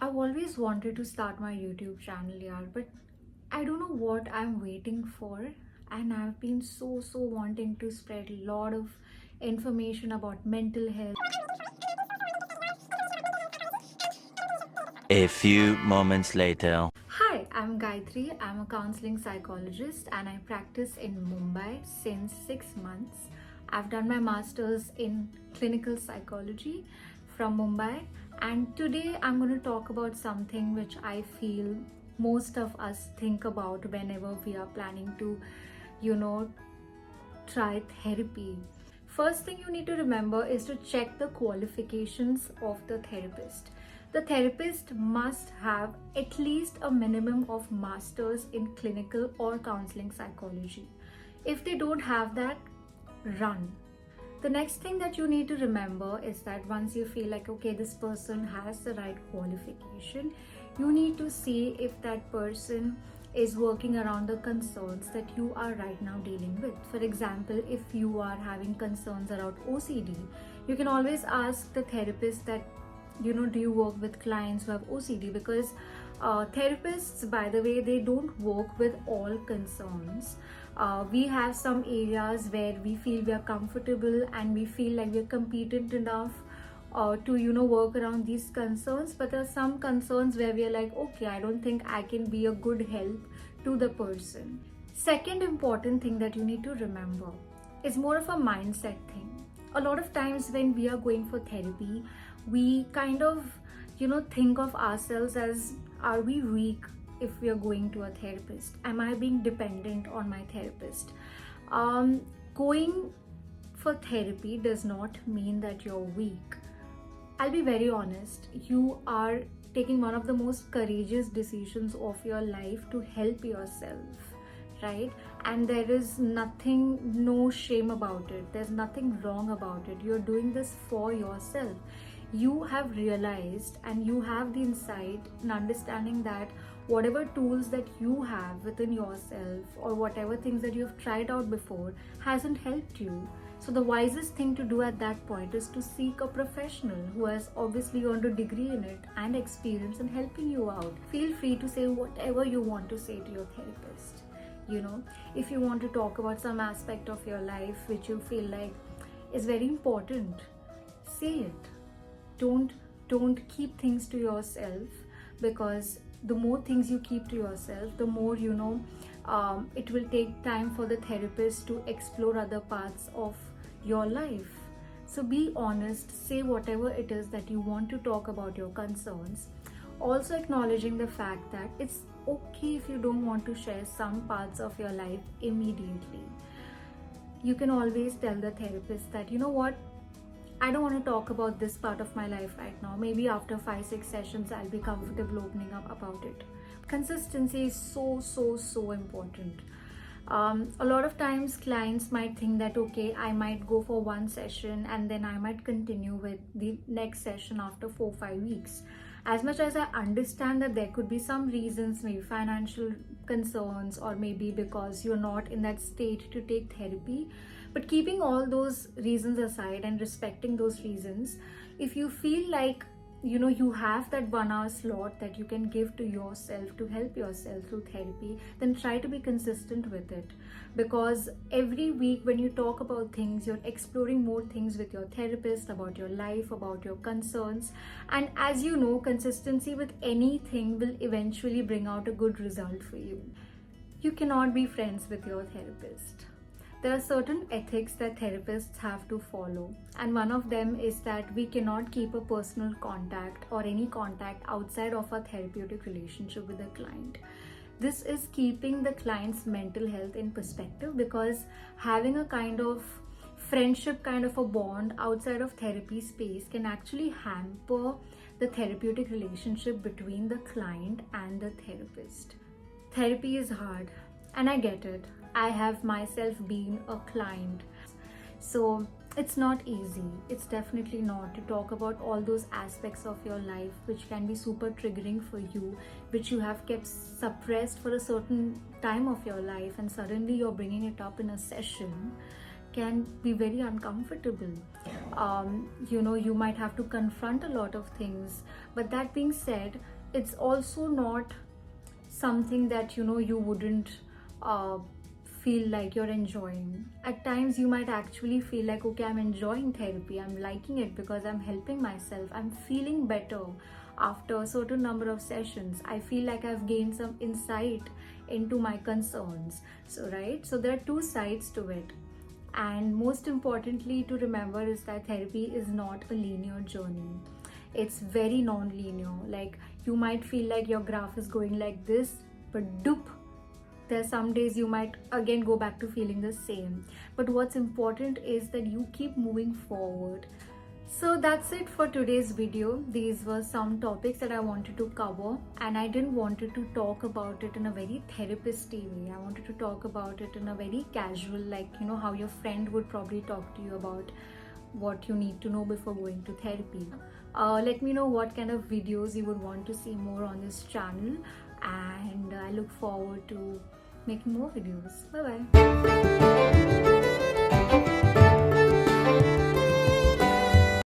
I've always wanted to start my YouTube channel, yeah, but I don't know what I'm waiting for. And I've been so wanting to spread a lot of information about mental health. A few moments later. Hi, I'm Gayathri. I'm a counseling psychologist and I practice in Mumbai since 6 months. I've done my master's in clinical psychology from Mumbai, and today I'm going to talk about something which I feel most of us think about whenever we are planning to, you know, try therapy. First thing you need to remember is to check the qualifications of the therapist. The therapist must have at least a minimum of masters in clinical or counseling psychology. If they don't have that, run. The next thing that you need to remember is that once you feel like, okay, this person has the right qualification, you need to see if that person is working around the concerns that you are right now dealing with. For example, if you are having concerns around OCD, you can always ask the therapist that, do you work with clients who have OCD? Because therapists, by the way, they don't work with all concerns. We have some areas where we feel we are comfortable and we feel like we're competent enough to work around these concerns, but there are some concerns where we are like, okay, I don't think I can be a good help to the person. Second important thing that you need to remember is more of a mindset thing. A lot of times when we are going for therapy, we kind of think of ourselves as, are we weak if we are going to a therapist? Am I being dependent on my therapist? Going for therapy does not mean that you're weak. I'll be very honest, you are taking one of the most courageous decisions of your life to help yourself, right? And there is no shame about it. There's nothing wrong about it. You're doing this for yourself. You have realized and you have the insight and understanding that whatever tools that you have within yourself or whatever things that you've tried out before hasn't helped you. So the wisest thing to do at that point is to seek a professional who has obviously earned a degree in it and experience in helping you out. Feel free to say whatever you want to say to your therapist. If you want to talk about some aspect of your life which you feel like is very important, say it. Don't keep things to yourself, because the more things you keep to yourself, the more it will take time for the therapist to explore other parts of your life. So be honest, say whatever it is that you want to talk about your concerns, also acknowledging the fact that it's okay if you don't want to share some parts of your life immediately. You can always tell the therapist that, you know what, I don't want to talk about this part of my life right now. Maybe after 5-6 sessions, I'll be comfortable opening up about it. Consistency is so important. A lot of times clients might think that, okay, I might go for one session and then I might continue with the next session after 4-5 weeks. As much as I understand that there could be some reasons, maybe financial concerns or maybe because you're not in that state to take therapy, but keeping all those reasons aside and respecting those reasons, if you feel like you have that 1 hour slot that you can give to yourself to help yourself through therapy, then try to be consistent with it. Because every week when you talk about things, you're exploring more things with your therapist about your life, about your concerns. And as you know, consistency with anything will eventually bring out a good result for you. You cannot be friends with your therapist. There are certain ethics that therapists have to follow, and one of them is that we cannot keep a personal contact or any contact outside of a therapeutic relationship with a client. This is keeping the client's mental health in perspective, because having a kind of friendship, kind of a bond outside of therapy space can actually hamper the therapeutic relationship between the client and the therapist. Therapy is hard, and I get it. I have myself been a client. So it's not easy. It's definitely not, to talk about all those aspects of your life which can be super triggering for you, which you have kept suppressed for a certain time of your life, and suddenly you're bringing it up in a session, can be very uncomfortable. You might have to confront a lot of things. But that being said, it's also not something that you wouldn't feel like you're enjoying. At times you might actually feel like, okay, I'm enjoying therapy, I'm liking it because I'm helping myself, I'm feeling better after a certain number of sessions. I feel like I've gained some insight into my concerns. So right, so there are two sides to it. And most importantly to remember is that therapy is not a linear journey. It's very non-linear. Like, you might feel like your graph is going like this, but doop, there's some days you might again go back to feeling the same. But what's important is that you keep moving forward. So that's it for today's video. These were some topics that I wanted to cover, and I didn't wanted to talk about it in a very therapist-y way. I wanted to talk about it in a very casual, like, how your friend would probably talk to you about what you need to know before going to therapy. Let me know what kind of videos you would want to see more on this channel, and I look forward to making more videos. Bye bye.